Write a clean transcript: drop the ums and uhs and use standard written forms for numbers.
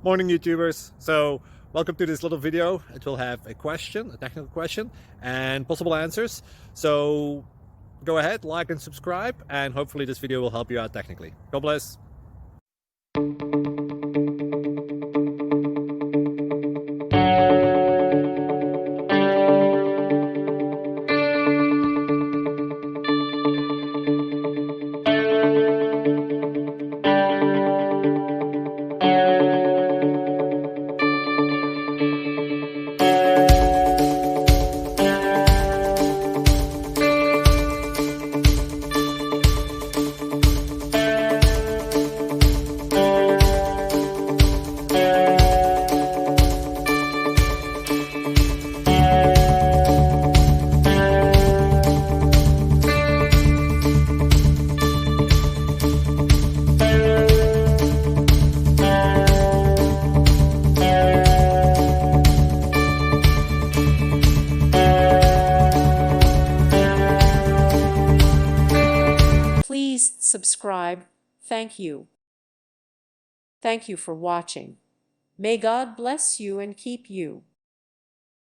Morning YouTubers. So welcome to this little video. It will have a question, a technical question, and possible answers. So go ahead, like and subscribe, and hopefully this video will help you out technically. God bless. Please subscribe. Thank you. Thank you for watching. May God bless you and keep you.